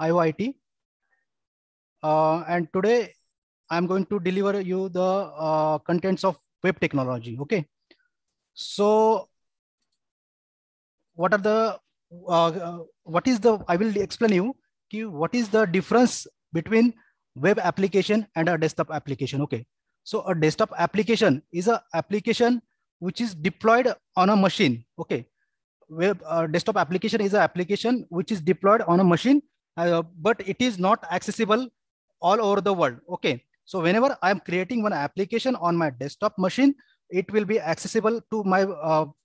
IOIT. And today I'm going to deliver you the contents of web technology. Okay. So what are the, I will explain you what is the difference between web application and a desktop application. Okay. So a desktop application is a application which is deployed on a machine. Okay. Web desktop application is an application which is deployed on a machine, but it is not accessible all over the world. Okay. So whenever I'm creating one application on my desktop machine, it will be accessible to my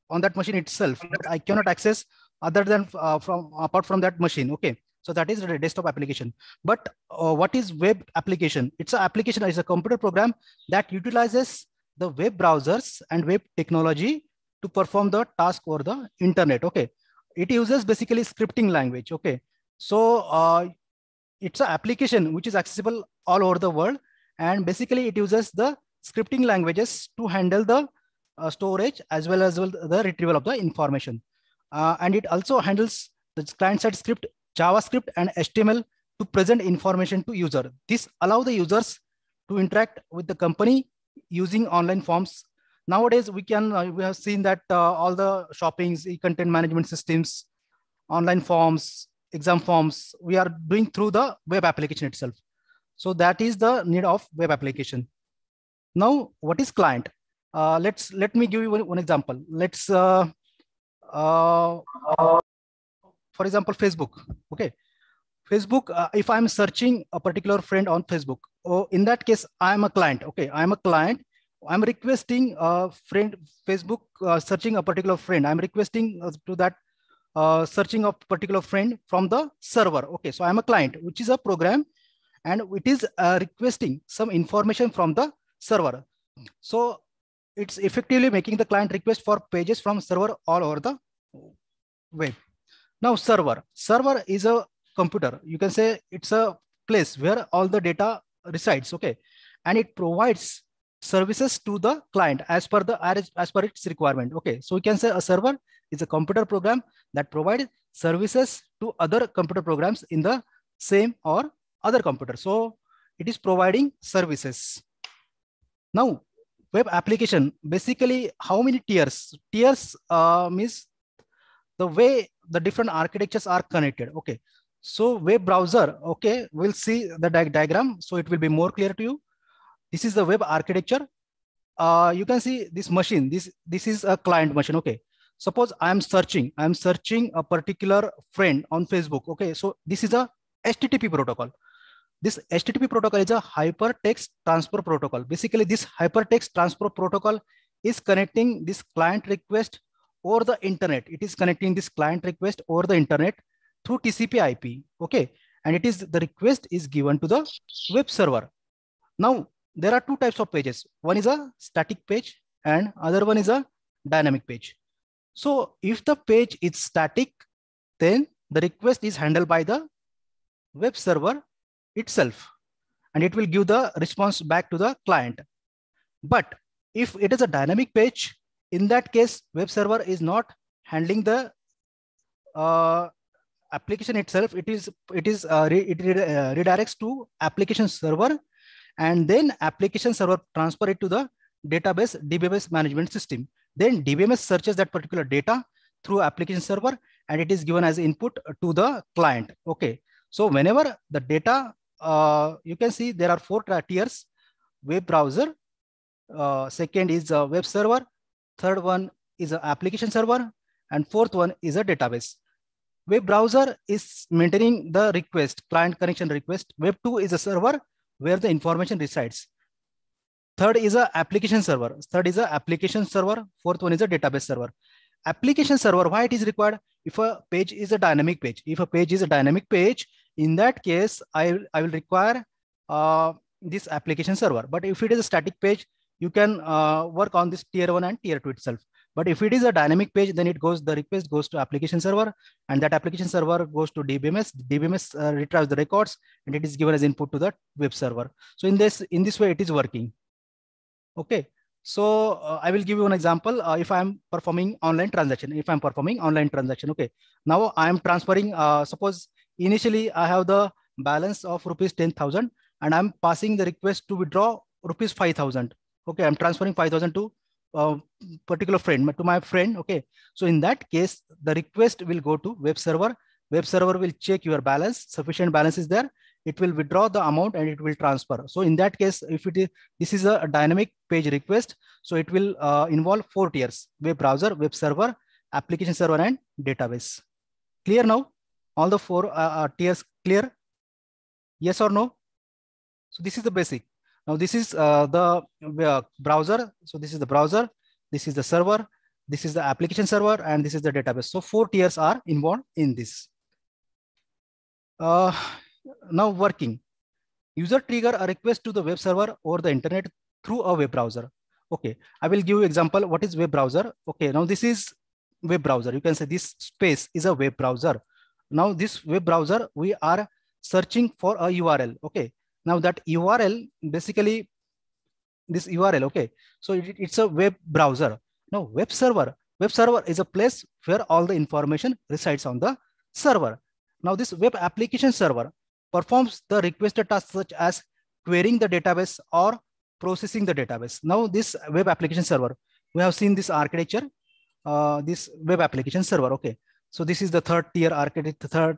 on that machine itself, but I cannot access other than apart from that machine. Okay. So that is the desktop application. But what is web application? It's an application, it's a computer program that utilizes the web browsers and web technology to perform the task over the internet. Okay. It uses basically scripting language. Okay. So it's an application which is accessible all over the world. And basically it uses the scripting languages to handle the storage as well as the retrieval of the information. And it also handles the client-side script, JavaScript and HTML to present information to user. This allows the users to interact with the company using online forms. Nowadays, we have seen that all the shoppings, e-content management systems, online forms, exam forms, we are doing through the web application itself. So that is the need of web application. Now, what is client? Let me give you one example. Let's, for example, Facebook. Okay, Facebook. If I'm searching a particular friend on Facebook, in that case, I'm a client. Okay, I'm a client. I'm requesting a friend, Facebook searching a particular friend. I'm requesting to that searching a particular friend from the server. Okay, so I'm a client, which is a program, and it is requesting some information from the server. So it's effectively making the client request for pages from server all over the web. Now server is a computer. You can say it's a place where all the data resides. Okay, and it provides services to the client as per its requirement. Okay, so we can say a server is a computer program that provides services to other computer programs in the same or other computer. So it is providing services. Now web application, basically how many tiers? Tiers means the way the different architectures are connected. Okay, so web browser, okay, we'll see the diagram, so it will be more clear to you. This is the web architecture. You can see this machine. This is a client machine. Okay. Suppose I'm searching a particular friend on Facebook. Okay. So this is a HTTP protocol. This HTTP protocol is a hypertext transfer protocol. Basically, this hypertext transfer protocol is connecting this client request over the internet. It is connecting this client request over the internet through TCP/IP. Okay. And the request is given to the web server. Now, there are two types of pages. One is a static page and other one is a dynamic page. So if the page is static, then the request is handled by the web server itself, and it will give the response back to the client. But if it is a dynamic page, in that case, web server is not handling the application itself. It redirects to application server, and then application server transfer it to the database DBMS management system. Then DBMS searches that particular data through application server, and it is given as input to the client. Okay. So whenever the data, you can see there are 4 tiers: web browser, second is a web server, third one is an application server, and fourth one is a database. Web browser is maintaining the request, client connection request. Web 2 is a server where the information resides. Third is a application server. Fourth one is a database server. Application server, why it is required? If a page is a dynamic page, in that case, I will require this application server. But if it is a static page, you can work on this tier 1 and tier 2 itself. But if it is a dynamic page, then the request goes to application server, and that application server goes to DBMS. DBMS retrieves the records, and it is given as input to the web server. So in this way, it is working. Okay. So I will give you an example. If I'm performing online transaction, okay. Now I am transferring, suppose initially I have the balance of rupees 10,000 and I'm passing the request to withdraw rupees 5,000. Okay, I'm transferring 5,000 to a particular friend, to my friend. Okay, so in that case, the request will go to web server. Web server will check your balance, sufficient balance is there. It will withdraw the amount and it will transfer. So in that case, if it is, this is a dynamic page request. So it will involve 4 tiers: web browser, web server, application server, and database. Clear now? All the 4 tiers clear? Yes or no? So this is the basic. Now this is the browser. So this is the browser, this is the server, this is the application server, and this is the database. So 4 tiers are involved in this. Now working. User trigger a request to the web server or the internet through a web browser. Okay, I will give you example. What is web browser? Okay, now this is web browser. You can say this space is a web browser. Now this web browser, we are searching for a URL. Okay, now that URL, basically this URL. Okay, so it's a web browser. Now web server is a place where all the information resides on the server. Now this web application server performs the requested tasks such as querying the database or processing the database. Now this web application server, we have seen this architecture, this web application server. Okay, so this is the third tier architecture,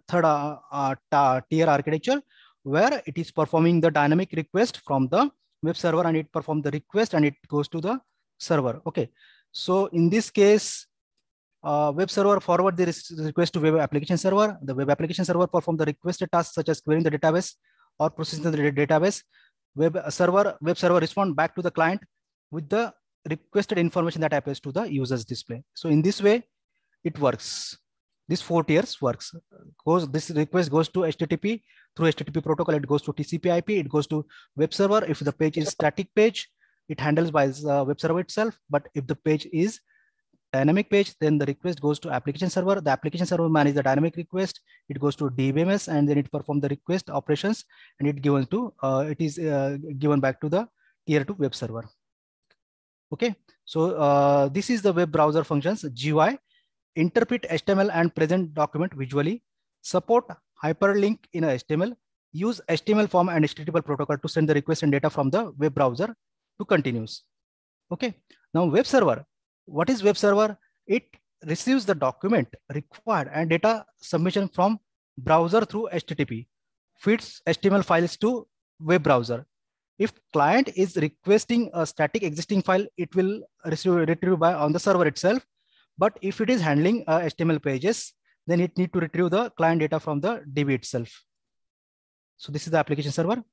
tier architecture, where it is performing the dynamic request from the web server, and it performs the request and it goes to the server. Okay, so in this case, web server forward the request to web application server. The web application server perform the requested tasks such as querying the database or processing the database. Web server respond back to the client with the requested information that appears to the user's display. So in this way, it works. This 4 tiers works. This request goes to HTTP. Through HTTP protocol, it goes to TCP/IP. It goes to web server. If the page is static page, it handles by the web server itself. But if the page is dynamic page, then the request goes to application server. The application server manages the dynamic request. It goes to DBMS, and then it performs the request operations, and it given to it is given back to the tier 2 web server. Okay, so this is the web browser functions. GUI: interpret HTML and present document visually, support hyperlink in HTML, use HTML form and HTTP protocol to send the request and data from the web browser to continuous. Okay, now web server. What is web server? It receives the document required and data submission from browser through HTTP, feeds HTML files to web browser. If client is requesting a static existing file, it will retrieve by on the server itself. But if it is handling HTML pages, then it need to retrieve the client data from the DB itself. So this is the application server.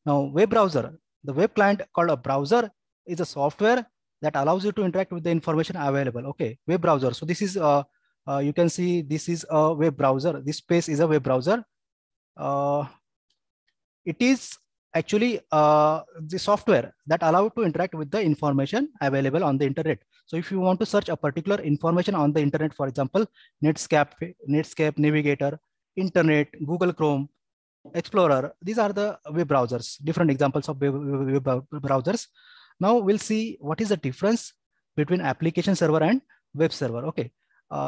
Now web browser, the web client called a browser is a software that allows you to interact with the information available. Okay, web browser. So this is you can see this is a web browser. This space is a web browser. It is actually the software that allows to interact with the information available on the internet. So if you want to search a particular information on the internet, for example, Netscape, Navigator, Internet, Google Chrome, Explorer, these are the web browsers, different examples of web browsers. Now we'll see what is the difference between application server and web server. Okay,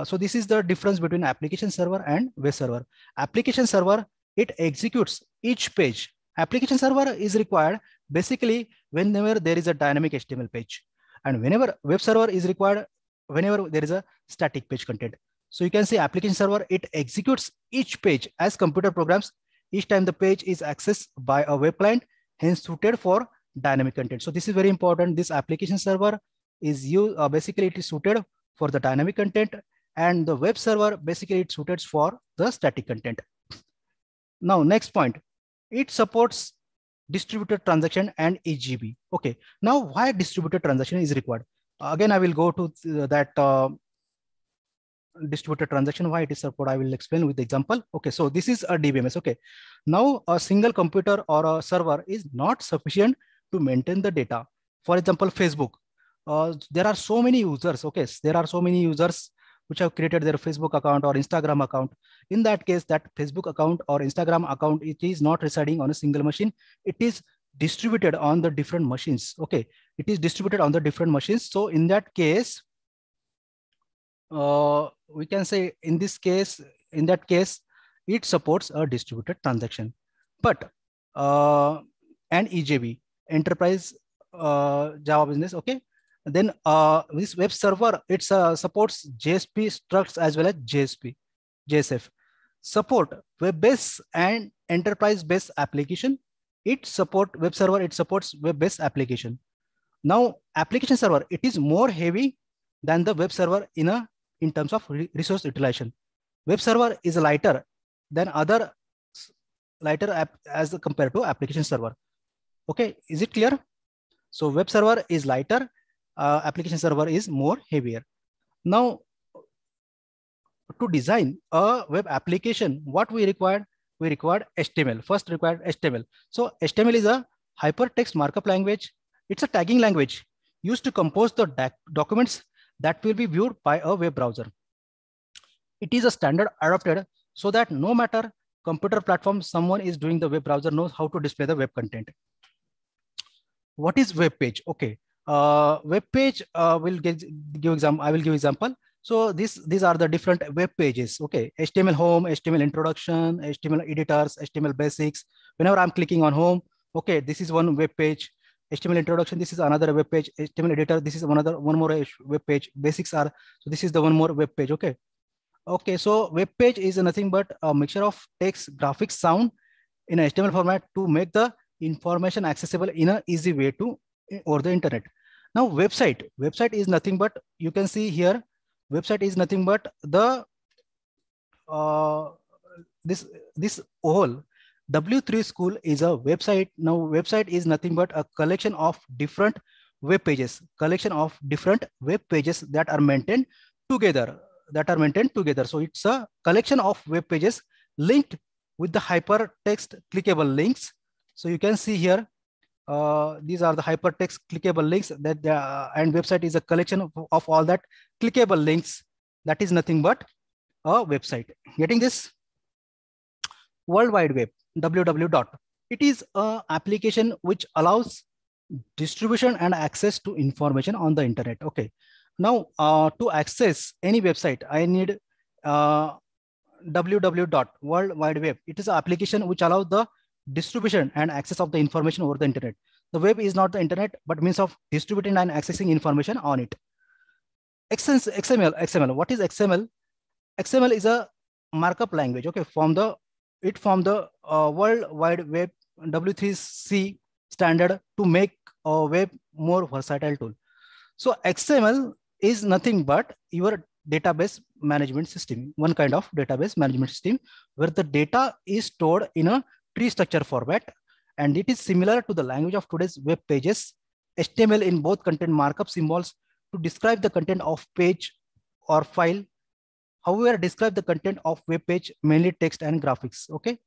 so this is the difference between application server and web server. Application server, it executes each page. Application server is required basically whenever there is a dynamic HTML page, and whenever web server is required whenever there is a static page content. So you can see application server, it executes each page as computer programs each time the page is accessed by a web client, hence suited for dynamic content. So this is very important. This application server is basically it is suited for the dynamic content, and the web server basically it's suited for the static content. Now next point, it supports distributed transaction and EGB. Okay, now why distributed transaction is required? Again, I will go to that distributed transaction, why it is supported. I will explain with the example. Okay, so this is a DBMS. Okay, now a single computer or a server is not sufficient to maintain the data. For example, Facebook. There are so many users. Okay, there are so many users which have created their Facebook account or Instagram account. In that case, that Facebook account or Instagram account, it is not residing on a single machine. It is distributed on the different machines. Okay, it is distributed on the different machines. So in that case, we can say in that case, it supports a distributed transaction. But and EJB, enterprise Java business, okay. Then this web server, it supports JSP structs as well as JSF. Support web-based and enterprise-based application. It support web server, it supports web-based application. Now, application server, it is more heavy than the web server in terms of resource utilization. Web server is lighter than other lighter app as compared to application server. Okay, is it clear? So web server is lighter, application server is more heavier. Now, to design a web application, what we required? We required HTML. First required HTML. So HTML is a hypertext markup language. It's a tagging language used to compose the documents that will be viewed by a web browser. It is a standard adopted so that no matter computer platform someone is doing, the web browser knows how to display the web content. What is web page? Okay, web page will give example. I will give example. So these are the different web pages. Okay, HTML home, HTML introduction, HTML editors, HTML basics. Whenever I'm clicking on home, okay, this is one web page. HTML introduction, this is another web page. HTML editor, this is one more web page. Basics are, so this is the one more web page. Okay. Okay, so web page is nothing but a mixture of text, graphics, sound in a HTML format to make the information accessible in an easy way to over the internet. Now, website is nothing but, you can see here, website is nothing but the this whole W3 school is a website. Now, website is nothing but a collection of different web pages, that are maintained together. So it's a collection of web pages linked with the hypertext clickable links. So you can see here, these are the hypertext clickable links that and website is a collection of all that clickable links. That is nothing but a website. Getting this? World Wide Web, www. It is an application which allows distribution and access to information on the internet. Okay. Now, to access any website, I need www. World Wide Web. It is an application which allows the distribution and access of the information over the internet. The web is not the internet, but means of distributing and accessing information on it. XML. What is XML? XML is a markup language. Okay, from the World Wide Web W3C standard to make a web more versatile tool. So XML is nothing but your database management system, one kind of database management system where the data is stored in a tree structure format, and it is similar to the language of today's web pages. HTML in both content markup symbols to describe the content of page or file. However, describe the content of web page, mainly text and graphics. Okay.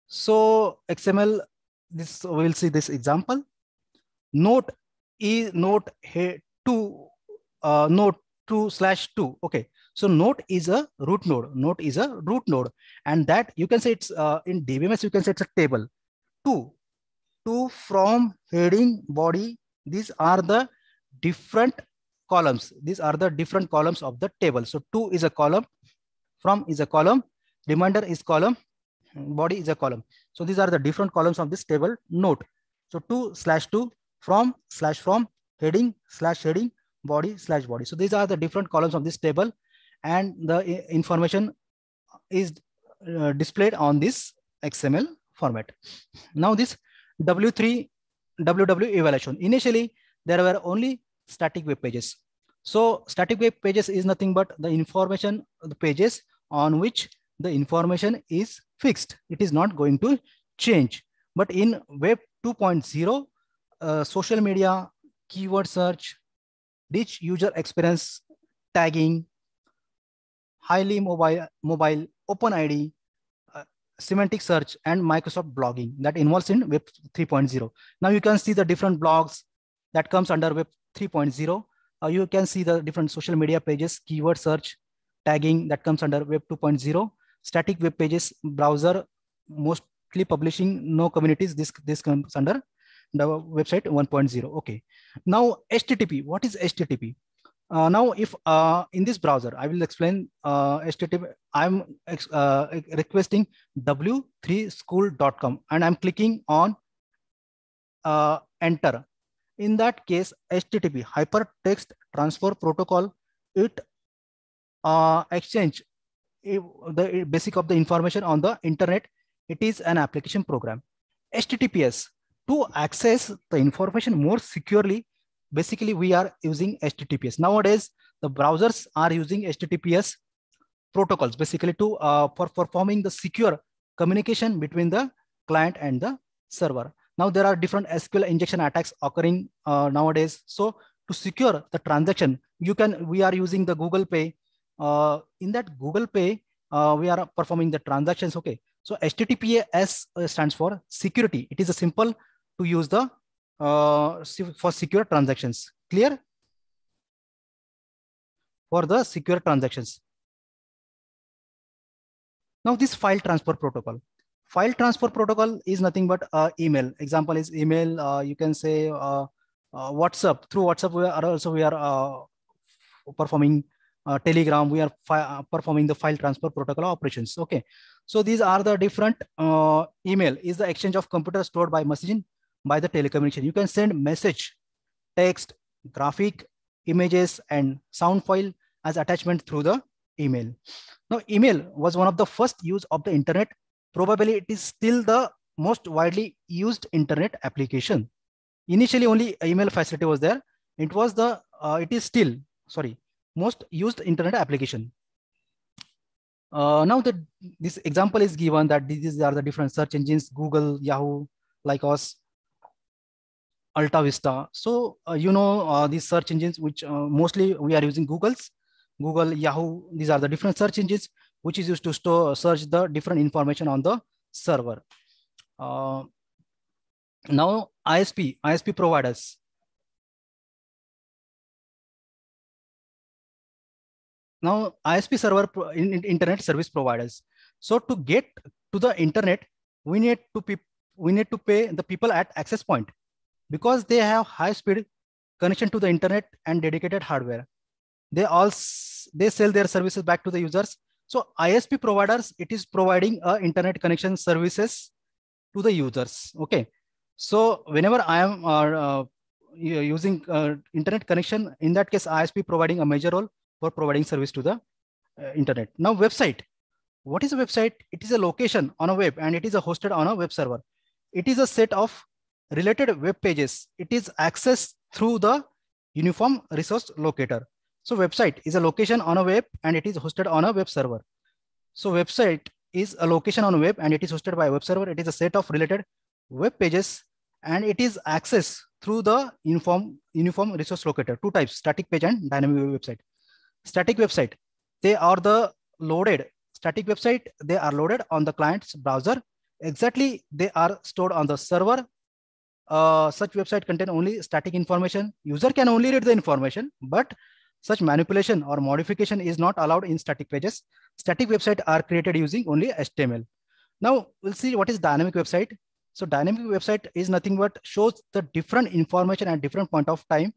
So XML, this we'll see this example. Note 2/2. Okay. So Note is a root node. And that you can say it's in DBMS, you can say it's a table. To, from, heading, body. These are the different columns. These are the different columns of the table. So to is a column, from is a column, reminder is column, body is a column. So these are the different columns of this table Note. So 2/2, from, heading, body, body. So these are the different columns of this table, and the information is displayed on this XML format. Now this W3 WW evaluation. Initially, there were only static web pages. So static web pages is nothing but the information, the pages on which the information is fixed. It is not going to change. But in Web 2.0, social media, keyword search, rich user experience, tagging, highly mobile, OpenID, semantic search, and Microsoft blogging that involves in Web 3.0. Now you can see the different blogs that comes under Web 3.0. You can see the different social media pages, keyword search, tagging that comes under Web 2.0. Static web pages, browser, mostly publishing, no communities. This comes under the website 1.0. Okay. Now HTTP. What is HTTP? Now, if in this browser, I will explain HTTP. I'm requesting w3school.com and I'm clicking on enter. In that case, HTTP, Hypertext Transfer Protocol, it exchange the basic of the information on the internet. It is an application program. HTTPS, to access the information more securely, basically we are using HTTPS. Nowadays, the browsers are using HTTPS protocols basically to for performing the secure communication between the client and the server. Now there are different SQL injection attacks occurring nowadays. So to secure the transaction, we are using the Google Pay. In that Google Pay, we are performing the transactions. Okay, so HTTPS stands for security. It is a simple to use the for secure transactions. Clear? For the secure transactions. Now this file transfer protocol. File transfer protocol is nothing but email. Example is email. You can say WhatsApp. Through WhatsApp, we are performing Telegram. We are performing the file transfer protocol operations. Okay, so these are the different email is the exchange of computer stored by messaging by the telecommunication. You can send message, text, graphic, images, and sound file as attachment through the email. Now, email was one of the first use of the internet. Probably it is still the most widely used internet application. Initially, only email facility was there. It was the it is still most used internet application. Now this example is given that these are the different search engines: Google, Yahoo, Lycos, Alta Vista. So these search engines, which mostly we are using Google, Yahoo. These are the different search engines which is used to search the different information on the server. Now ISP providers. Now ISP server internet service providers. So to get to the internet, we need to pay the people at access point, because they have high speed connection to the internet and dedicated hardware. They sell their services back to the users. So ISP providers, it is providing internet connection services to the users. Okay, so whenever I am using internet connection, in that case ISP providing a major role for providing service to the internet. Now website. What is a website? It is a location on a web and it is hosted on a web server. It is a set of related web pages. It is accessed through the uniform resource locator. So website is a location on a web and it is hosted on a web server. So website is a location on a web and it is hosted by a web server. It is a set of related web pages and it is accessed through the uniform resource locator. Two types: static page and dynamic website. Static website, they are the loaded. Static website, they are loaded on the client's browser. Exactly, they are stored on the server. Such website contain only static information. User can only read the information, but such manipulation or modification is not allowed in static pages. Static websites are created using only HTML. Now we'll see what is dynamic website. So dynamic website is nothing but shows the different information at different point of time.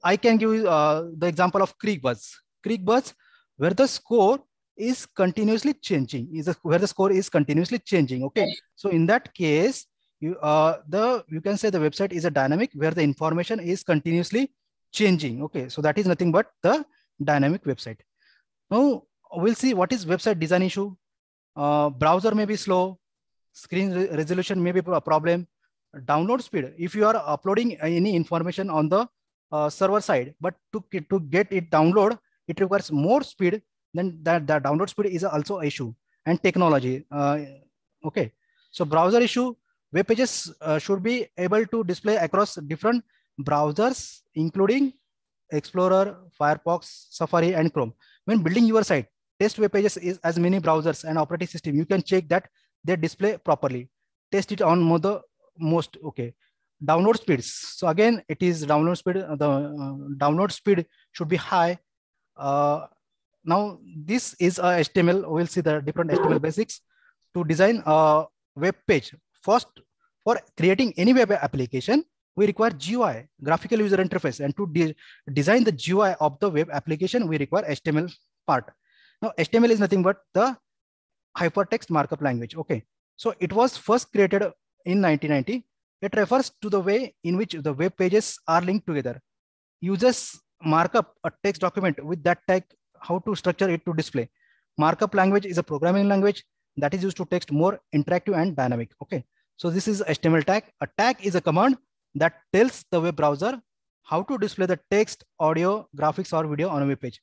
I can give you the example of ClickBuzz. ClickBuzz, where the score is continuously changing. Where the score is continuously changing. Okay, so in that case, you can say the website is a dynamic where the information is continuously changing. Okay, so that is nothing but the dynamic website. Now we'll see what is website design issue. Browser may be slow, screen resolution may be a problem, download speed. If you are uploading any information on the server side, but to get it download, it requires more speed, then that download speed is also an issue. And technology. Okay, so browser issue. Web pages should be able to display across different browsers, including Explorer, Firefox, Safari, and Chrome. When building your site, test web pages is as many browsers and operating system. You can check that they display properly. Test it on most. Okay. Download speeds. So again, it is download speed. The download speed should be high. Now this is a HTML. We'll see the different HTML basics to design a web page. First, for creating any web application, we require GUI, graphical user interface, and to design the GUI of the web application, we require HTML part. Now, HTML is nothing but the hypertext markup language. Okay, so it was first created in 1990. It refers to the way in which the web pages are linked together. Users mark up a text document with that tag, how to structure it to display. Markup language is a programming language that is used to text more interactive and dynamic. Okay, so this is HTML tag. A tag is a command that tells the web browser how to display the text, audio, graphics, or video on a web page.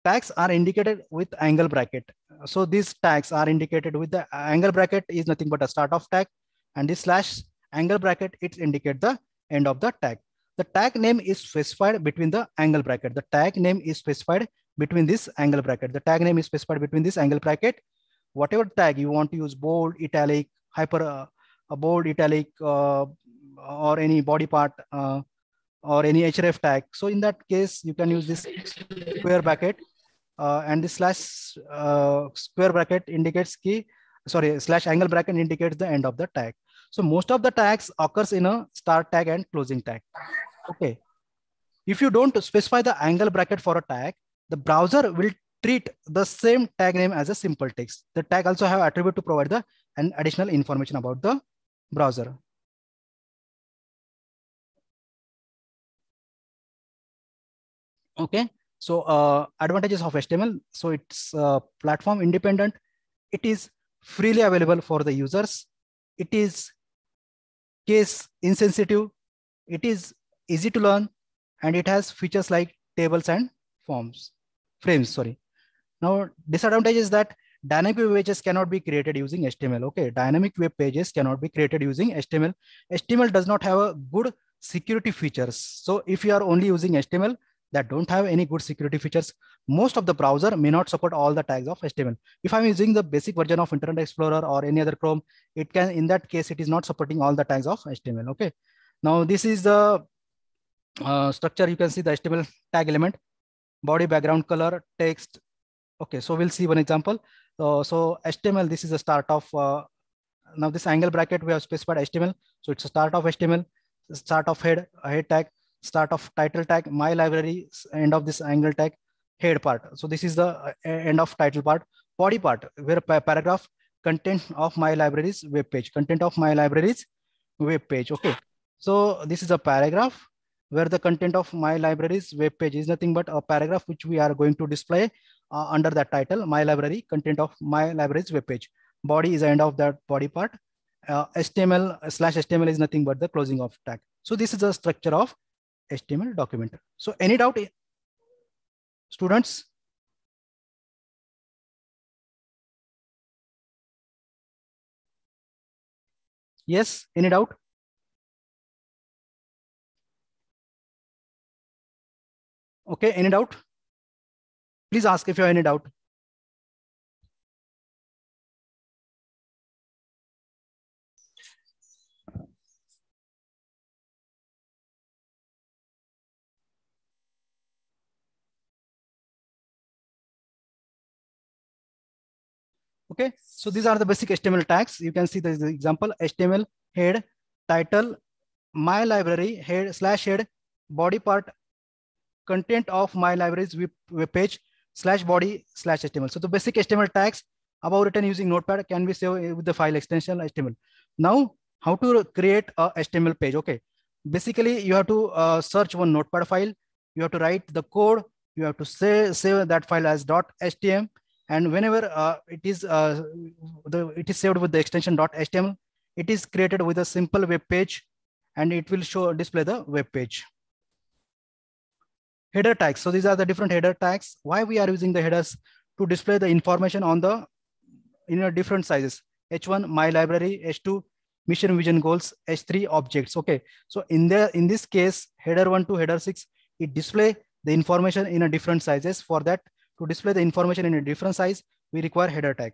Tags are indicated with angle bracket. So these tags are indicated with the angle bracket is nothing but a start of tag, and this slash angle bracket, it indicates the end of the tag. The tag name is specified between the angle bracket. The tag name is specified between this angle bracket. The tag name is specified between this angle bracket. Whatever tag you want to use, bold, italic, hyper, bold, italic, or any body part, or any href tag. So in that case, you can use this square bracket, and this slash square bracket indicates key. Sorry, slash angle bracket indicates the end of the tag. So most of the tags occurs in a start tag and closing tag. Okay. If you don't specify the angle bracket for a tag, the browser will treat the same tag name as a simple text. The tag also have attribute to provide the an additional information about the browser. Okay. So advantages of HTML. So it's platform independent. It is freely available for the users. It is case insensitive. It is easy to learn, and it has features like tables and frames. Sorry. Now, disadvantage is that dynamic web pages cannot be created using HTML. Okay, dynamic web pages cannot be created using HTML. HTML does not have a good security features. So if you are only using HTML that don't have any good security features, most of the browser may not support all the tags of HTML. If I'm using the basic version of Internet Explorer or any other Chrome, it can, in that case, it is not supporting all the tags of HTML. Okay. Now this is the structure. You can see the HTML tag element, body, background color, text. Okay, so we'll see one example. So HTML, this is the start of, now this angle bracket, we have specified HTML. So it's a start of HTML, start of head tag, start of title tag, my library, end of this angle tag, head part. So this is the end of title part, body part, where paragraph, content of my library's web page, content of my library's web page. Okay, so this is a paragraph where the content of my library's web page is nothing but a paragraph which we are going to display under that title, my library, content of my library's web page. Body is the end of that body part. HTML slash HTML is nothing but the closing of tag. So this is the structure of HTML document. So any doubt, students? Yes, any doubt? Okay, any doubt? Please ask if you have any doubt. Okay, so these are the basic HTML tags. You can see this example: HTML head, title, my library, head slash head, body part, content of my library's web page, slash body slash HTML. So the basic HTML tags above written using Notepad can be saved with the file extension HTML. Now, how to create a HTML page? Okay, basically you have to search one Notepad file. You have to write the code. You have to save that file as .html. And whenever it is saved with the extension .html, it is created with a simple web page, and it will display the web page. Header tags. So these are the different header tags. Why we are using the headers? To display the information on the different sizes. H1 my library, H2 mission vision goals, H3 objects. Okay. So in this case, header 1 to header 6, it display the information in a different sizes. For that, to display the information in a different size, we require header tag.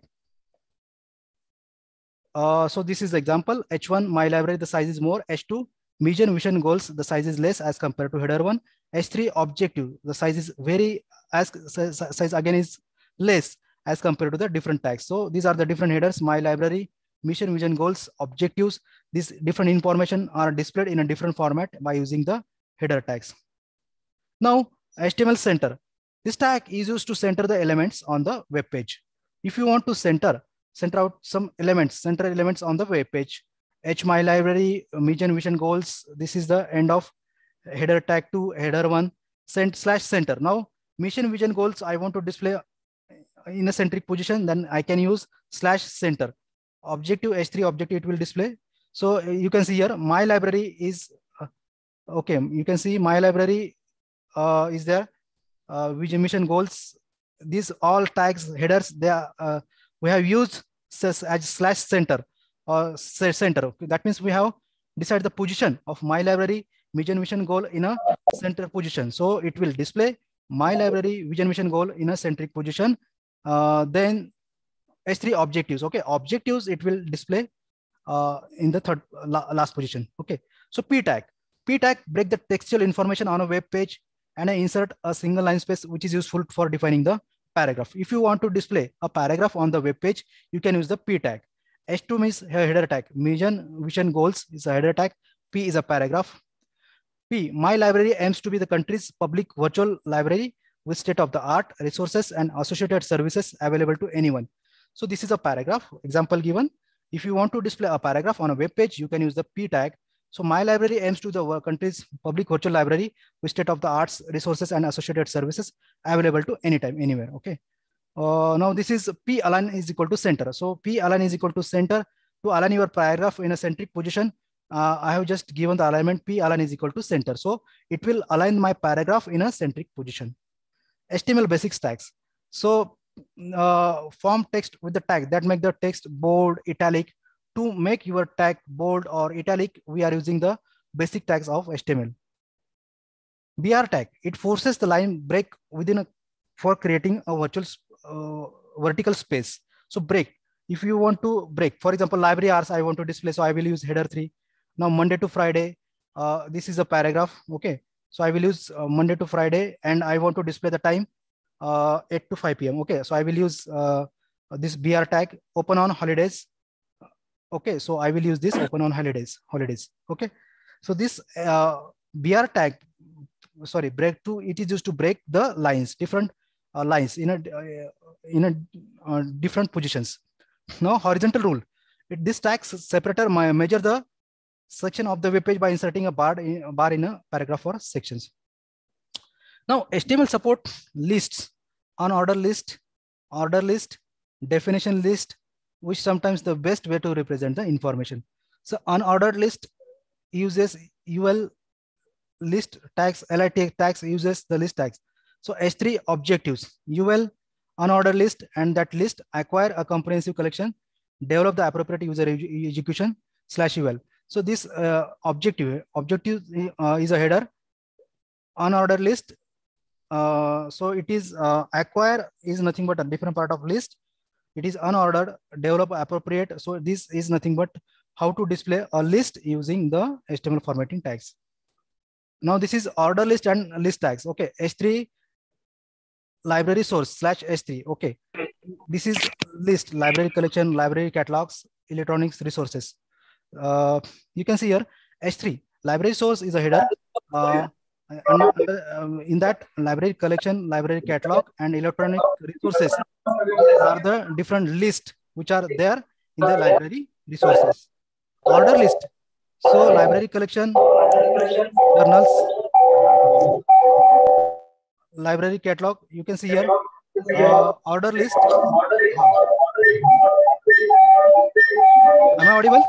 So this is the example. H1 my library, the size is more. H2 mission vision goals, the size is less as compared to header 1. H3 objective, the size is size again is less as compared to the different tags. So these are the different headers: my library, mission, vision, goals, objectives. These different information are displayed in a different format by using the header tags. Now, HTML center. This tag is used to center the elements on the web page. If you want to center out some elements, center elements on the web page, my library, mission, vision, goals. This is the end of header tag 2, header 1, /center. Now, mission, vision, goals, I want to display in a centric position, then I can use /center. Objective H3 objective, it will display. So you can see here, my library is, okay, you can see my library is there, vision, mission, goals. These all tags, headers, they are, we have used as /center or center. Okay, that means we have decided the position of my library, vision, mission, goal in a center position. So it will display my library, vision, mission, goal in a centric position. Then H3 objectives. Okay, objectives, it will display in the third last position. Okay, so P tag break the textual information on a web page and I insert a single line space, which is useful for defining the paragraph. If you want to display a paragraph on the web page, you can use the P tag. H2 means header tag. Mission, vision, goals is a header tag. P is a paragraph. P, my library aims to be the country's public virtual library with state-of-the-art resources and associated services available to anyone. So this is a paragraph example given. If you want to display a paragraph on a web page, you can use the P tag. So my library aims to the country's public virtual library with state-of-the-art resources and associated services available to anytime, anywhere. Okay. Now this is P align is equal to center. So P align is equal to center. To align your paragraph in a centric position, I have just given the alignment P align is equal to center. So it will align my paragraph in a centric position. HTML basics tags. So form text with the tag that make the text bold, italic. To make your tag bold or italic, we are using the basic tags of HTML. BR tag, it forces the line break within for creating a virtual vertical space. So break, if you want to break, for example, library hours I want to display, so I will use header 3. Now Monday to Friday, this is a paragraph. Okay, so I will use Monday to Friday and I want to display the time 8 to 5 p.m. Okay, so I will use this BR tag, open on holidays. Okay, so I will use this open on holidays. Okay, so this BR tag, sorry, break to, it is used to break the lines, different lines in a different positions. Now horizontal rule, this tag separator measure the section of the web page by inserting a bar in a paragraph or sections. Now HTML support lists, unordered list, order list, definition list, which sometimes the best way to represent the information. So unordered list uses UL list tags, LIT tags uses the list tags. So H3 objectives, UL, unordered list, and that list acquire a comprehensive collection, develop the appropriate user execution /UL. So this objective is a header, unordered list. So it is acquire is nothing but a different part of list. It is unordered, develop appropriate. So this is nothing but how to display a list using the HTML formatting tags. Now this is order list and list tags. Okay, H3 library source /H3. Okay, this is list, library collection, library catalogs, electronics resources. You can see here H3 library source is a header. In that library collection, library catalog, and electronic resources are the different lists which are there in the library resources. Order list, so library collection, journals, library catalog. You can see here order list. Am I audible?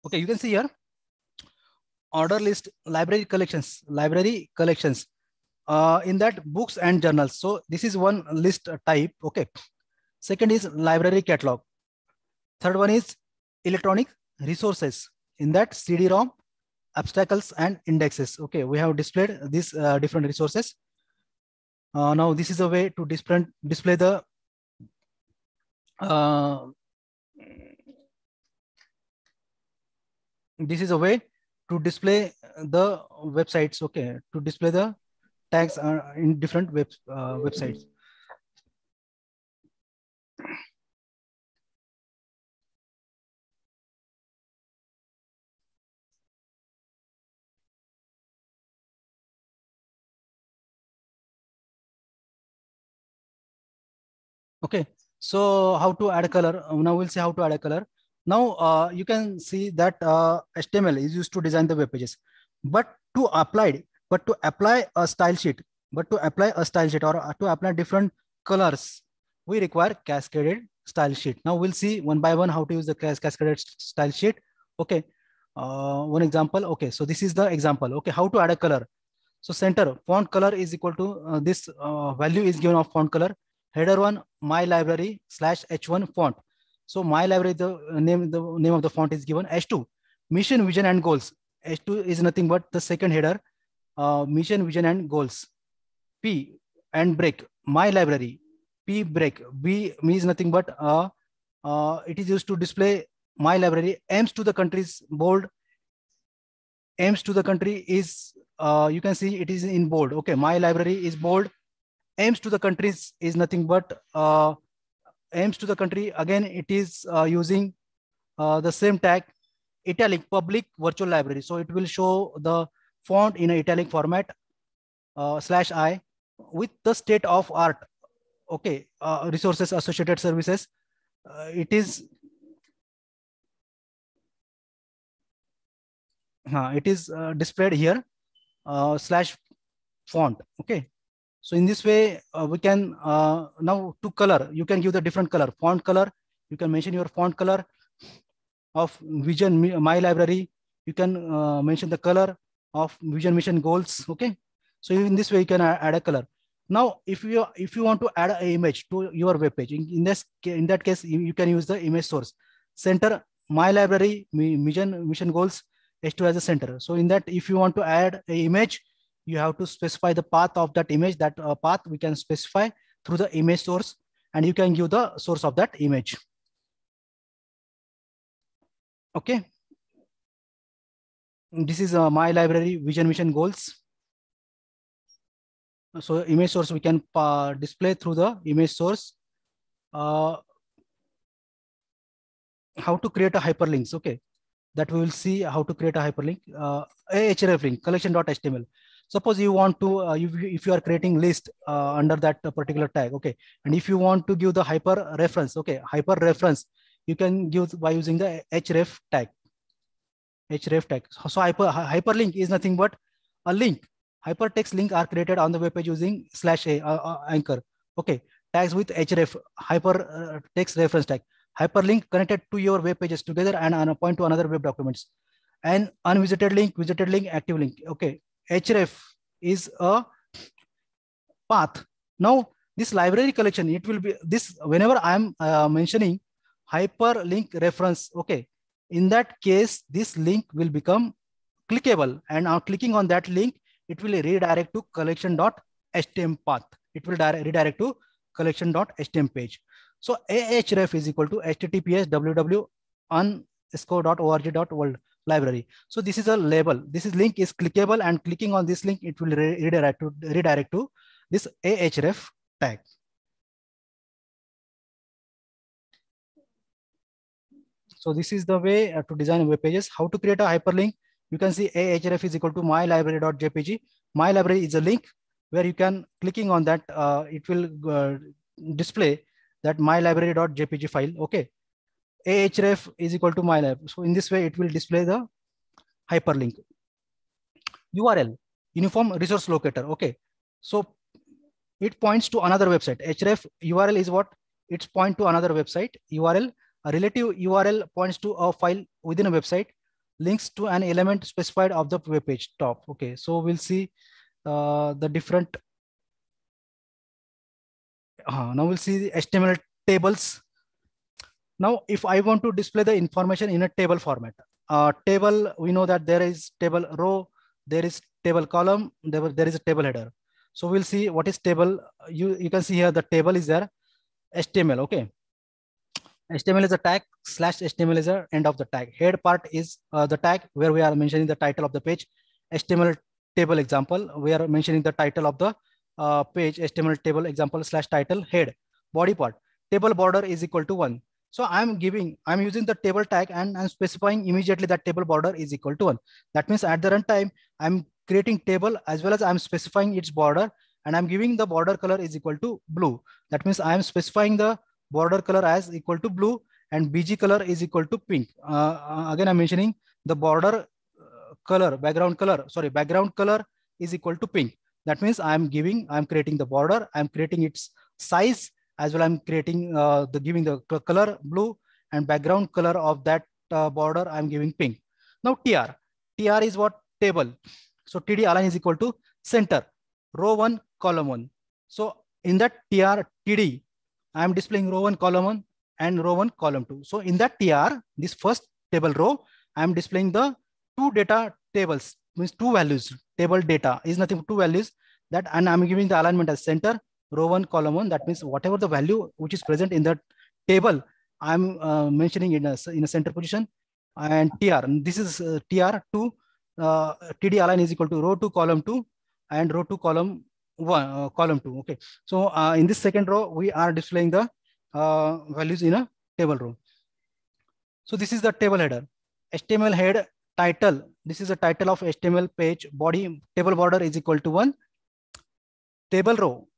Okay, you can see here order list, library collections. In that books and journals. So this is one list type. Okay. Second is library catalog. Third one is electronic resources. In that CD-ROM, obstacles and indexes. Okay, we have displayed these different resources. Now this is a way to display the this is a way to display the websites, okay, to display the tags in different websites. Okay, so how to add a color? Now we'll see how to add a color. Now you can see that HTML is used to design the web pages, but to apply a style sheet, or to apply different colors, we require cascaded style sheet. Now we'll see one by one how to use the cascaded style sheet. Okay, one example. Okay, so this is the example. Okay, how to add a color. So center font color is equal to this value is given of font color. Header one, my library /h1 font. So my library, the name of the font is given. H2, mission, vision, and goals. H2 is nothing but the second header, mission, vision, and goals. P and break, my library. P break. B means nothing but it is used to display my library. Aims to the country's bold. Aims to the country is you can see it is in bold. Okay, my library is bold. Aims to the countries is nothing but aims to the country. Again, it is using the same tag, italic, public virtual library. So it will show the font in an italic format /I with the state of art. Okay, resources, associated services. It is displayed here /font. Okay. So in this way, we can now to color, you can give the different color, font color. You can mention your font color of vision, my library. You can mention the color of vision, mission, goals. Okay. So in this way, you can add a color. Now, if you want to add an image to your web page, in that case, you can use the image source. Center, my library, mission, goals, H2 as a center. So in that, if you want to add an image, you have to specify the path of that image. That path we can specify through the image source, and you can give the source of that image. Okay. This is my library, vision, mission, goals. So image source we can display through the image source. How to create a hyperlinks? Okay, that we will see how to create a hyperlink. href link collection.html. Suppose you want to, if you are creating list under that particular tag, okay, and if you want to give the hyper reference, okay, hyper reference, you can give by using the href tag. So hyperlink is nothing but a link. Hypertext link are created on the web page using /a anchor. Okay, tags with href, hypertext reference tag. Hyperlink connected to your web pages together and point to another web documents. And unvisited link, visited link, active link. Okay. href is a path. Now this library collection, it will be this whenever I'm mentioning hyperlink reference. Okay, in that case, this link will become clickable, and on clicking on that link, it will redirect to collection.htm path. It will redirect to collection.htm page. So ahref is equal to https://www.un_org.world library. So this is a label. This link is clickable, and clicking on this link, it will redirect to this ahref tag. So this is the way to design web pages. How to create a hyperlink? You can see ahref is equal to mylibrary.jpg. My library is a link where you can clicking on that, it will display that mylibrary.jpg file. Okay. ahref is equal to my library. So in this way, it will display the hyperlink. URL, uniform resource locator. Okay. So it points to another website. href URL is what? It's point to another website. URL, a relative URL points to a file within a website, links to an element specified of the web page top. Okay. So we'll see the different. Now we'll see the HTML tables. Now, if I want to display the information in a table format, table, we know that there is table row, there is table column, there is a table header. So we'll see what is table. You can see here the table is there, HTML. Okay. HTML is a tag, /HTML is the end of the tag. Head part is the tag where we are mentioning the title of the page. HTML table example. We are mentioning the title of the page, HTML table example / title head body part. Table border is equal to 1. So I'm using the table tag and I'm specifying immediately that table border is equal to 1. That means at the runtime, I'm creating table as well as I'm specifying its border, and I'm giving the border color is equal to blue. That means I'm specifying the border color as equal to blue and BG color is equal to pink. Again, I'm mentioning the border background color is equal to pink. That means I'm creating the border, I'm creating its size as well. I'm creating giving the color blue and background color of that border I'm giving pink. Now TR is what? Table. So TD align is equal to center, row 1, column 1. So in that TD, I'm displaying row 1, column 1 and row 1, column 2. So in that TR, this first table row, I'm displaying the two data tables, means two values. Table data is nothing but two values that, and I'm giving the alignment as center, row 1, column 1. That means whatever the value which is present in the table, I'm mentioning in a center position. And TR, this is TR2, TD align is equal to row 2, column 2 and row 2, column 1, column 2. Okay. So in this second row, we are displaying the values in a table row. So this is the table header. HTML head title. This is the title of HTML page body. Table border is equal to 1. Table row.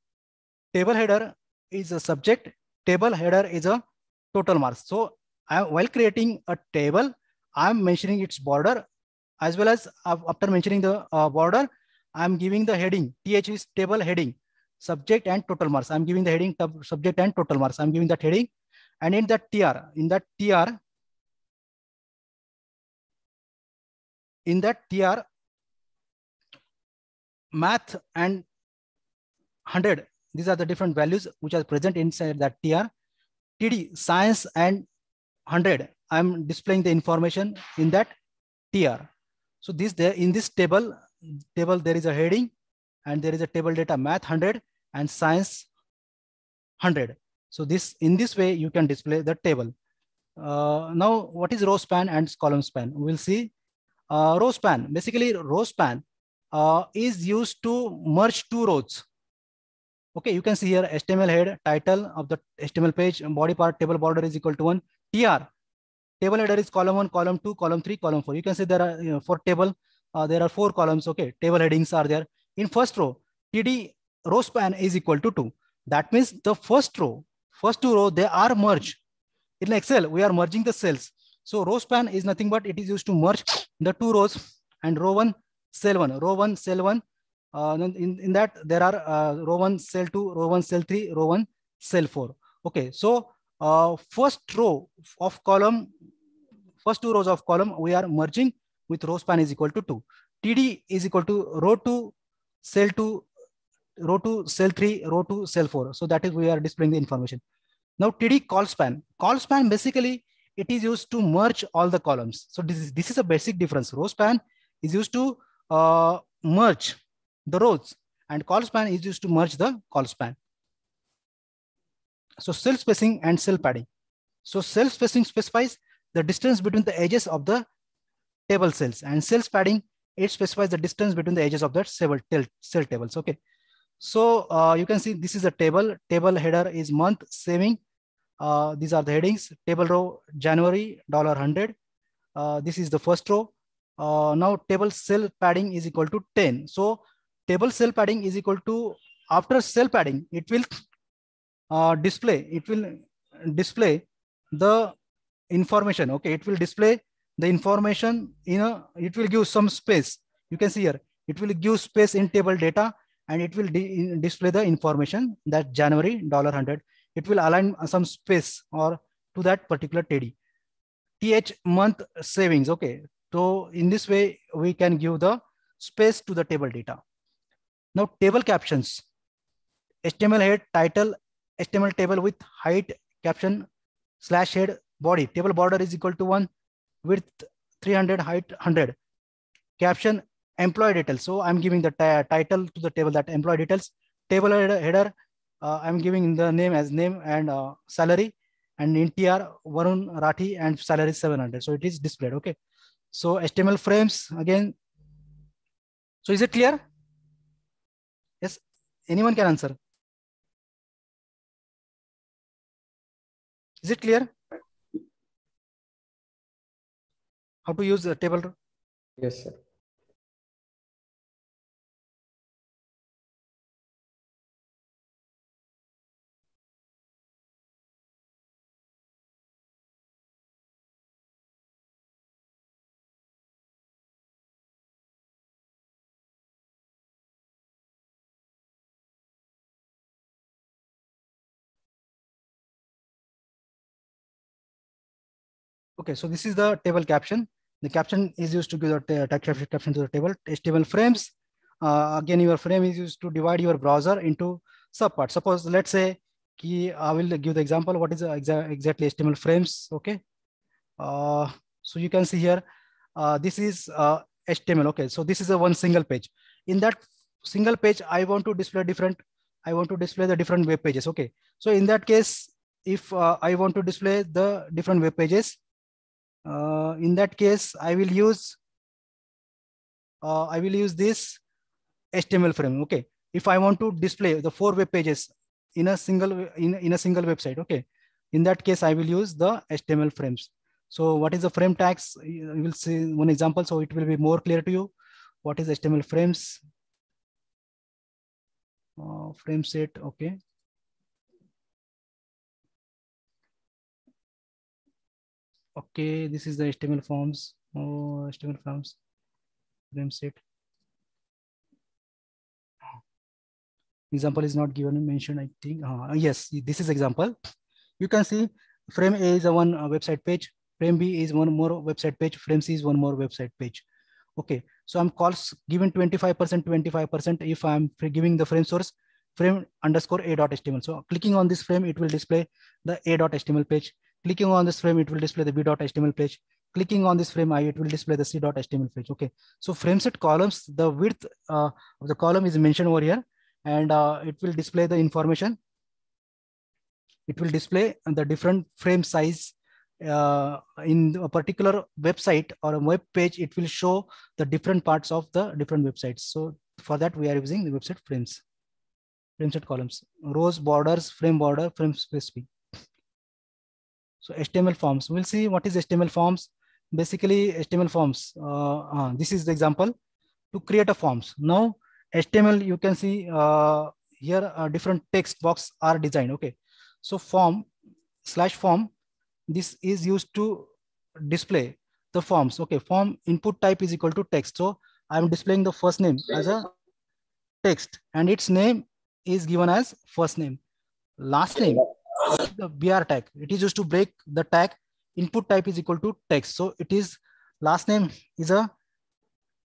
Table header is a subject. Table header is a total marks. So while creating a table, I'm mentioning its border as well as after mentioning the border, I'm giving the heading. TH is table heading, subject and total marks. I'm giving the heading subject and total marks. I'm giving that heading. And in that TR, math and 100, these are the different values which are present inside that TR. TD, science and 100, I'm displaying the information in that TR. So in this table there is a heading and there is a table data math 100 and science 100. So in this way you can display the table. Now what is row span and column span? We'll see. Row span, basically row span is used to merge two rows. Okay, you can see here HTML head, title of the HTML page, body part, table border is equal to 1. TR, table header is column 1, column 2, column 3, column 4. You can see there are for table, there are 4 columns. Okay, table headings are there. In first row, TD row span is equal to 2. That means the first two rows, they are merged. In Excel, we are merging the cells. So row span is nothing but it is used to merge the two rows, and row 1, cell 1, row 1, cell 1. In that there are row 1, cell 2, row 1, cell 3, row 1, cell 4. Okay, so first two rows of column we are merging with row span is equal to 2. TD is equal to row 2, cell 2, row 2, cell 3, row 2, cell 4. So that is we are displaying the information. Now TD call span. Call span basically it is used to merge all the columns. So this is a basic difference. Row span is used to merge the rows, and call span is used to merge the call span. So cell spacing and cell padding. So cell spacing specifies the distance between the edges of the table cells, and cell padding, it specifies the distance between the edges of the cell tables. Okay. So you can see this is a table. Table header is month saving. These are the headings. Table row January $100. This is the first row. Now table cell padding is equal to 10. So table cell padding is equal to, after cell padding, it will display the information. Okay, it will display the information it will give some space. You can see here, it will give space in table data, and it will display the information that January $100. It will align some space or to that particular TD. TH month savings. Okay, so in this way we can give the space to the table data. Now table captions. HTML head, title, HTML table with height, caption / head, body. Table border is equal to 1, width 300, height 100. Caption, employee details. So I'm giving the title to the table, that employee details. Table header, I'm giving the name as name and salary, and in TR Varun Rathi and salary 700. So it is displayed. Okay. So HTML frames, again So is it clear? Yes, anyone can answer. Is it clear? How to use the table? Yes, sir. Okay, so this is the table caption. The caption is used to give the text caption to the table. HTML frames. Again, your frame is used to divide your browser into subparts. Suppose, let's say, I will give the example. What is exactly HTML frames? Okay. So you can see here, this is HTML. Okay, so this is a one single page. In that single page, I want to display the different web pages. Okay, so in that case, if I want to display the different web pages, in that case, I will use this HTML frame. Okay, if I want to display the 4 web pages in a single website. Okay, in that case, I will use the HTML frames. So what is the frame tags? You will see one example, so it will be more clear to you. What is HTML frames? Frame set. Okay. Okay, this is the HTML forms. HTML forms. Frame set. Example is not given mentioned, I think. Yes, this is example. You can see frame A is a one website page. Frame B is one more website page. Frame C is one more website page. Okay, so I'm given 25%. If I'm giving the frame source frame underscore a.html. So clicking on this frame, it will display the a.html page. Clicking on this frame, it will display the b.html page. Clicking on this frame, it will display the c.html page. Okay, so frame set columns, the width of the column is mentioned over here, and it will display the information. It will display the different frame size in a particular website or a web page. It will show the different parts of the different websites. So for that, we are using the website frames, frame set columns, rows, borders, frame border, frame specific. So HTML forms, we'll see what is HTML forms. Basically HTML forms, this is the example to create a forms. Now HTML, you can see here different text box are designed. Okay, so form /form, this is used to display the forms. Okay, form input type is equal to text. So I'm displaying the first name as a text, and its name is given as first name. Last name, the BR tag, it is used to break the tag. Input type is equal to text. So it is last name is a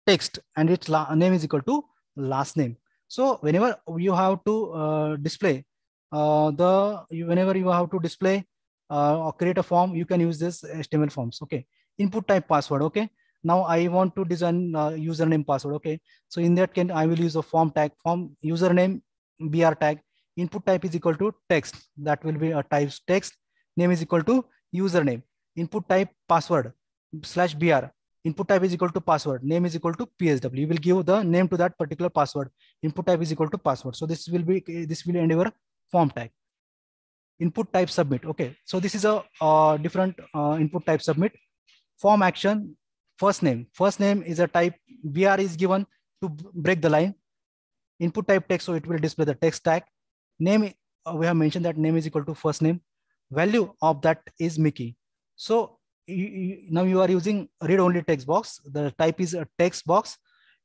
text, and its name is equal to last name. So whenever you have to display whenever you have to display or create a form, you can use this HTML forms. Okay, input type password. Okay, now I want to design username password. Okay, so in that case, I will use a form tag, form username BR tag. Input type is equal to text, that will be a type text. Name is equal to username. Input type password /BR. Input type is equal to password. Name is equal to PSW. You will give the name to that particular password. Input type is equal to password. So this will end your form tag. Input type submit. Okay, so this is a different input type submit. Form action, first name. First name is a type. BR is given to break the line. Input type text, so it will display the text tag. Name, we have mentioned that name is equal to first name. Value of that is Mickey. So now you are using read only text box. The type is a text box.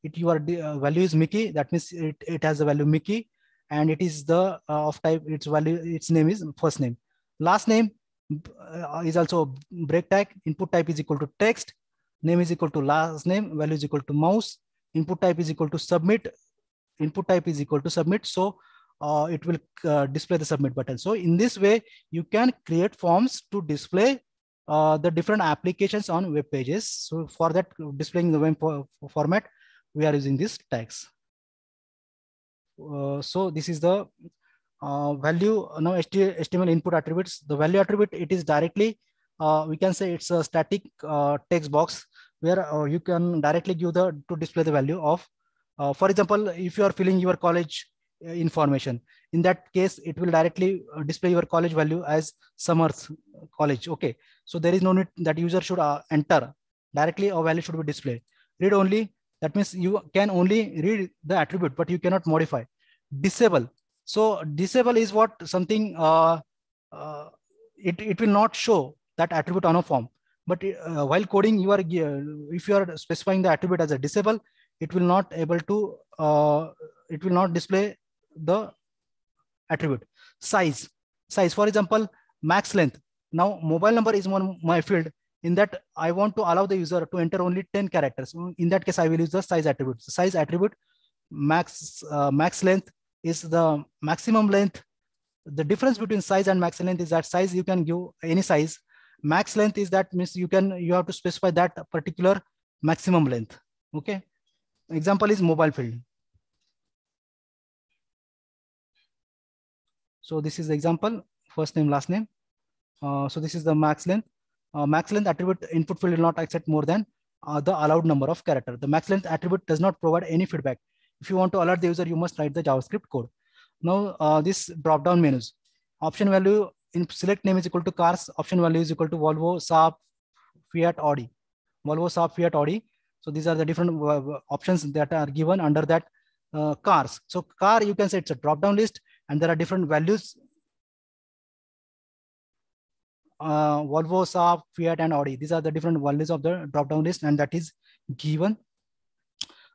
Your value is Mickey. That means it has the value Mickey, and it is the of type. Its value, its name is first name. Last name is also break tag. Input type is equal to text. Name is equal to last name. Value is equal to mouse. Input type is equal to submit. Input type is equal to submit. So it will display the submit button. So in this way, you can create forms to display the different applications on web pages. So for that, displaying the web format, we are using these tags. So this is the value. Now HTML input attributes. The value attribute, it is directly, we can say it's a static text box where you can directly give to display the value of For example, if you are filling your college information, in that case, it will directly display your college value as Summers College. Okay, so there is no need that user should enter directly. A value should be displayed. Read only, that means you can only read the attribute, but you cannot modify. Disable. So disable is what something it will not show that attribute on a form. But while coding, you are if you are specifying the attribute as a disable, it will not able to it will not display the attribute. Size. For example, max length. Now mobile number is one my field. In that, I want to allow the user to enter only 10 characters. In that case, I will use the size attribute. Size attribute, max length is the maximum length. The difference between size and max length is that size you can give any size. Max length is that means you have to specify that particular maximum length. Okay. Example is mobile field. So this is the example, first name, last name. So this is the max length. Max length attribute input field will not accept more than the allowed number of characters. The max length attribute does not provide any feedback. If you want to alert the user, you must write the JavaScript code. Now this drop-down menus. Option value in select name is equal to cars. Option value is equal to Volvo, Saab, Fiat, Audi. Volvo, Saab, Fiat, Audi. So these are the different options that are given under that cars. So car, you can say it's a drop-down list, and there are different values. Volvo, Saab, Fiat, and Audi. These are the different values of the drop-down list, and that is given.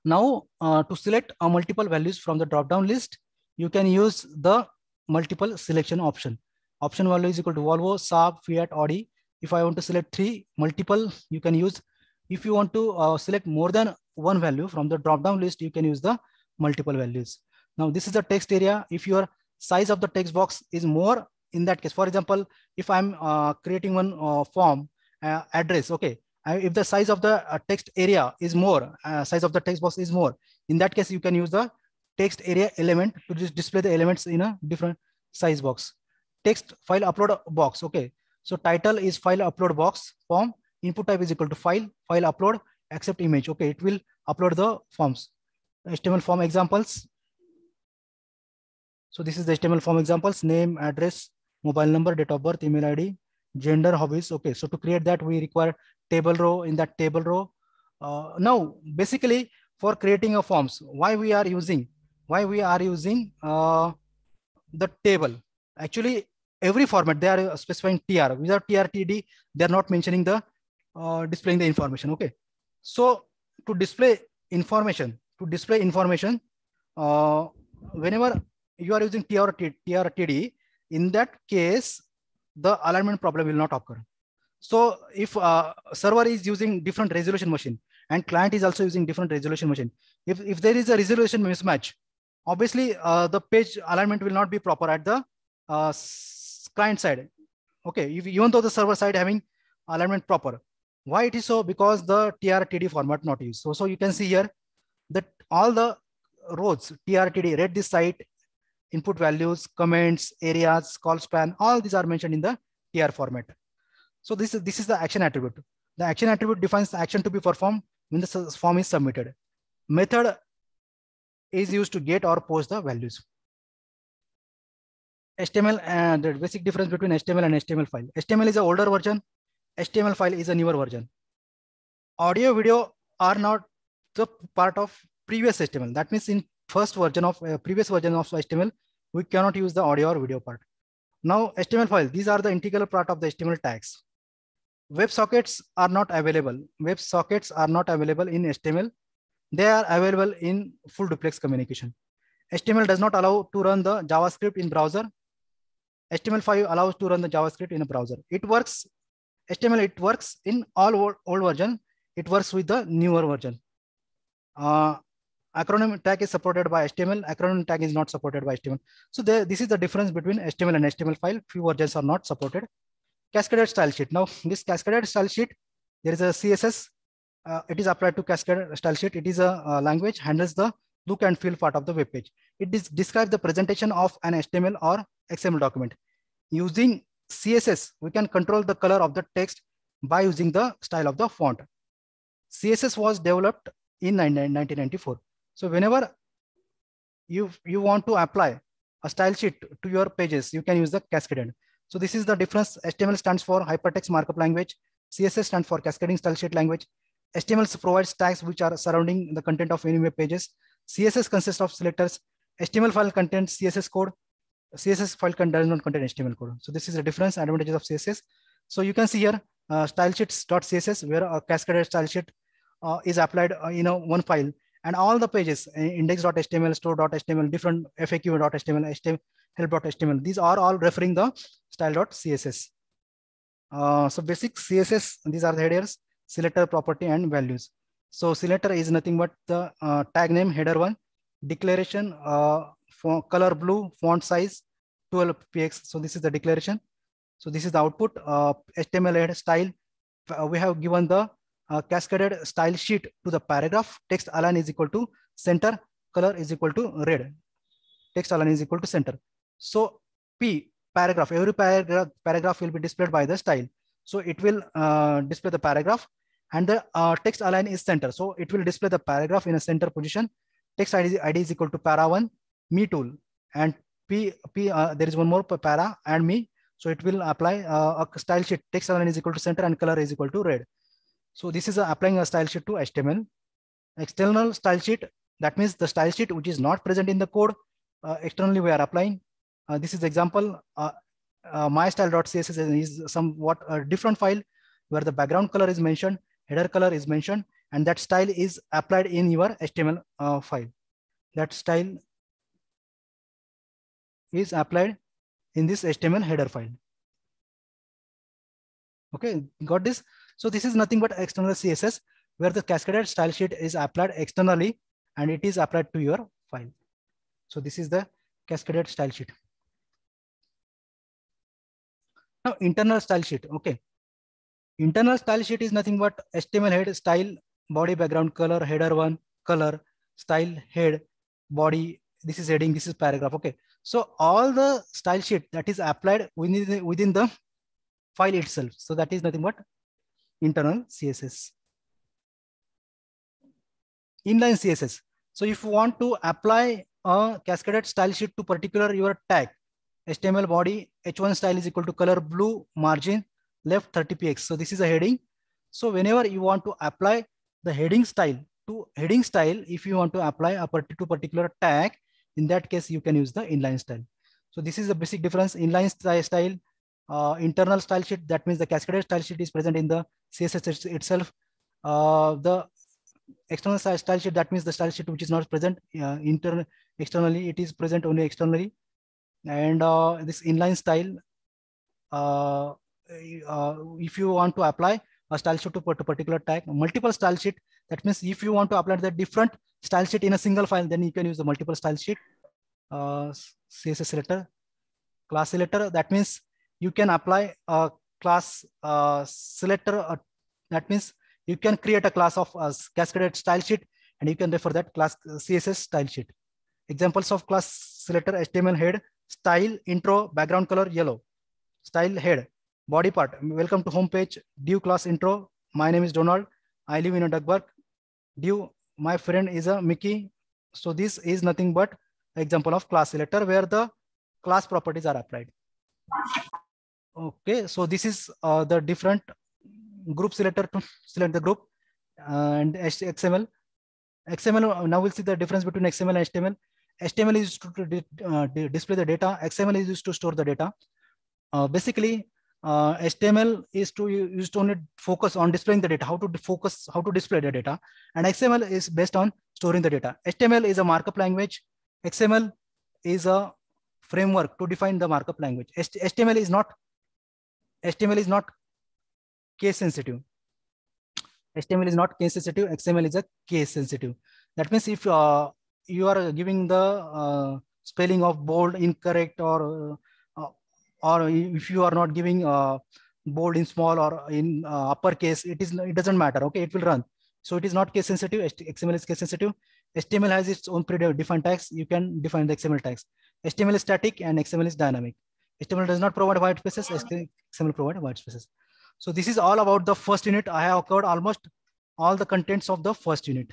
Now, to select multiple values from the drop-down list, you can use the multiple selection option. Option value is equal to Volvo, Saab, Fiat, Audi. If I want to select 3 multiple, you can use. If you want to select more than one value from the drop-down list, you can use the multiple values. Now, this is the text area. If your size of the text box is more, in that case, for example, if I'm creating one form address, okay, if the size of the text area is more, size of the text box is more, in that case, you can use the text area element to just display the elements in a different size box. Text file upload box, okay. So title is file upload box form. Input type is equal to file upload, accept image. Okay, it will upload the forms. HTML form examples. So this is the HTML form examples: name, address, mobile number, date of birth, email ID, gender, hobbies. Okay, so to create that, we require table row. In that table row, now basically for creating a forms, why we are using the table. Actually, every format they are specifying TR. Without TR, TD, they are not mentioning the displaying the information. Okay, so to display information, whenever you are using TR or TD, in that case, the alignment problem will not occur. So if server is using different resolution machine and client is also using different resolution machine, if there is a resolution mismatch, obviously the page alignment will not be proper at the client side. Okay, even though the server side having alignment proper. Why it is so? Because the TR-TD format not used. So you can see here that all the rows TR-TD, read this site, input values, comments, areas, call span, all these are mentioned in the TR format. So this is the action attribute. The action attribute defines the action to be performed when the form is submitted. Method is used to get or post the values. HTML and the basic difference between HTML and HTML file. HTML is an older version. HTML file is a newer version. Audio, video are not the part of previous HTML. That means in first version of previous version of HTML, we cannot use the audio or video part. Now HTML file, these are the integral part of the HTML tags. WebSockets are not available. WebSockets are not available in HTML. They are available in full duplex communication. HTML does not allow to run the JavaScript in browser. HTML5 allows to run the JavaScript in a browser. It works, HTML, it works in all old version. It works with the newer version. Acronym tag is supported by HTML. Acronym tag is not supported by HTML. So this is the difference between HTML and HTML5. Few versions are not supported. Cascaded style sheet. Now this cascaded style sheet, there is a CSS. It is applied to cascaded style sheet. It is a language, handles the look and feel part of the web page. It describes the presentation of an HTML or XML document. Using CSS, we can control the color of the text by using the style of the font. CSS was developed in 1994. So whenever you want to apply a style sheet to your pages, you can use the Cascaded. So this is the difference. HTML stands for hypertext markup language. CSS stands for cascading style sheet language. HTML provides tags which are surrounding the content of any web pages. CSS consists of selectors. HTML file contains CSS code. CSS file does not contain HTML code. So this is the difference, advantages of CSS. So you can see here stylesheets.css, where a cascaded style sheet is applied in one file, and all the pages, index.html, store.html, different FAQ.html, help.html, these are all referring the style.css. So basic CSS, these are the headers, selector, property, and values. So selector is nothing but the tag name, header 1, declaration, color blue, font size 12 px. So this is the declaration. So this is the output. HTML head style. We have given the cascaded style sheet to the paragraph. Text align is equal to center. Color is equal to red. Text align is equal to center. So P paragraph. Every paragraph will be displayed by the style. So it will display the paragraph, and the text align is center. So it will display the paragraph in a center position. Text ID is equal to para1, me tool, and P there is one more para and me. So it will apply a style sheet. Text align is equal to center and color is equal to red. So this is applying a style sheet to HTML. External style sheet, that means the style sheet which is not present in the code. Externally we are applying. This is the example. My style.css is somewhat a different file where the background color is mentioned, header color is mentioned, and that style is applied in your HTML file. That style is applied in this HTML header file. Okay, got this? So this is nothing but external CSS, where the cascaded style sheet is applied externally and it is applied to your file. So this is the cascaded style sheet. Now internal style sheet. Okay, internal style sheet is nothing but HTML head, style, body, background color, header 1, color, style, head, body. This is heading, this is paragraph. Okay, so all the style sheet that is applied within the file itself. So that is nothing but internal CSS. Inline CSS. So if you want to apply a cascaded style sheet to particular your tag, HTML body, h1 style is equal to color blue, margin left 30 px. So this is a heading. So whenever you want to apply the heading style to heading style, if you want to apply a particular tag, in that case you can use the inline style. So this is the basic difference. Inline style, internal style sheet, that means the cascaded style sheet is present in the CSS itself. The external style sheet, that means the style sheet which is not present externally, it is present only externally. And this inline style, if you want to apply a style sheet to a particular tag, multiple style sheet, that means if you want to apply the different style sheet in a single file, then you can use the multiple style sheet. CSS selector, class selector, that means you can apply a class selector. That means you can create a class of cascaded style sheet and you can refer that class CSS style sheet. Examples of class selector: HTML head, style, intro, background color, yellow, style head, body part, welcome to home page, div class intro, my name is Donald, I live in a Duckburg, div, my friend is a Mickey. So this is nothing but example of class selector where the class properties are applied. Okay, so this is the different group selector to select the group, and XML. Now we'll see the difference between XML and HTML. HTML is used to display the data. XML is used to store the data. Basically, HTML is used to only focus on displaying the data, how to display the data, and XML is based on storing the data. HTML is a markup language. XML is a framework to define the markup language. HTML is not case sensitive. HTML is not case sensitive. XML is a case sensitive. That means if you are giving the spelling of bold incorrect, or if you are not giving bold in small or in uppercase, it doesn't matter. Okay, it will run. So it is not case sensitive. XML is case sensitive. HTML has its own predefined tags. You can define the XML tags. HTML is static and XML is dynamic. HTML does not provide white spaces. XML provides white spaces. So this is all about the first unit. I have covered almost all the contents of the first unit.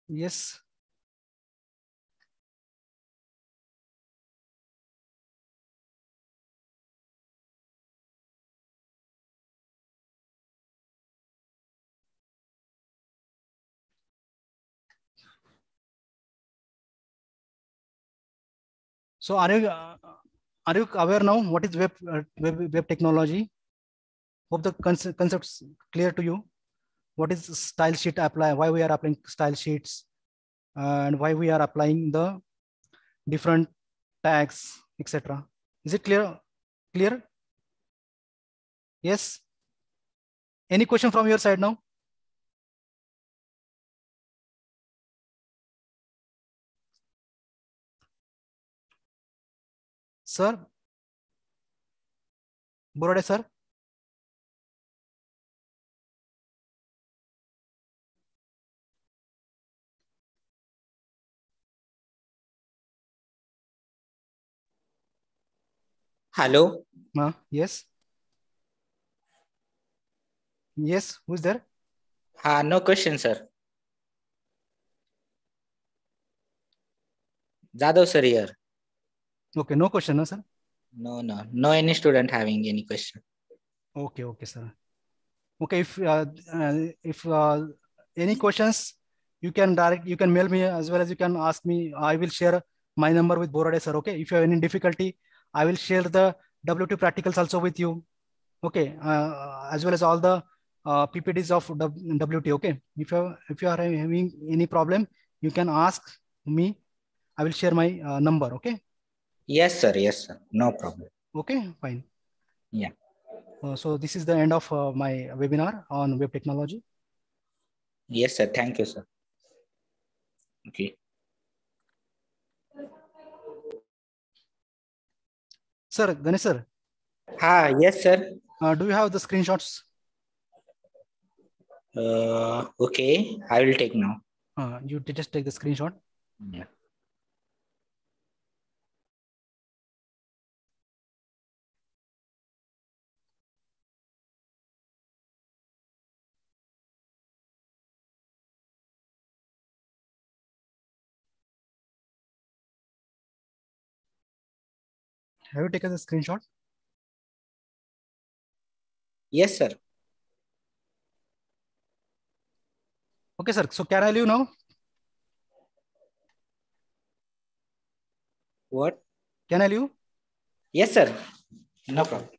Yes. So are you aware now what is web technology? Hope the concepts clear to you. What is style sheet apply? Why we are applying style sheets, and why we are applying the different tags, etc. Is it clear? Clear? Yes. Any question from your side now? Sir? Borode sir? Hello. Yes. Yes. Who's there? No question, sir. Jadhav sir here. Okay. No question, no, sir. No any student having any question. Okay. Okay, sir. Okay. If any questions, you can mail me as well as you can ask me. I will share my number with Borade sir. Okay. If you have any difficulty, I will share the W2 practicals also with you. Okay. As well as all the PPTs of WT. Okay. If you are having any problem, you can ask me. I will share my number. Okay. Yes, sir. Yes, sir. No problem. Okay. Fine. Yeah. So this is the end of my webinar on web technology. Yes, sir. Thank you, sir. Okay. Sir, Ganesh sir. Yes, sir. Do you have the screenshots? Okay. I will take now. You just take the screenshot. Yeah. Have you taken the screenshot? Yes, sir. Okay, sir. So can I leave now? What? Can I leave? Yes, sir. No problem.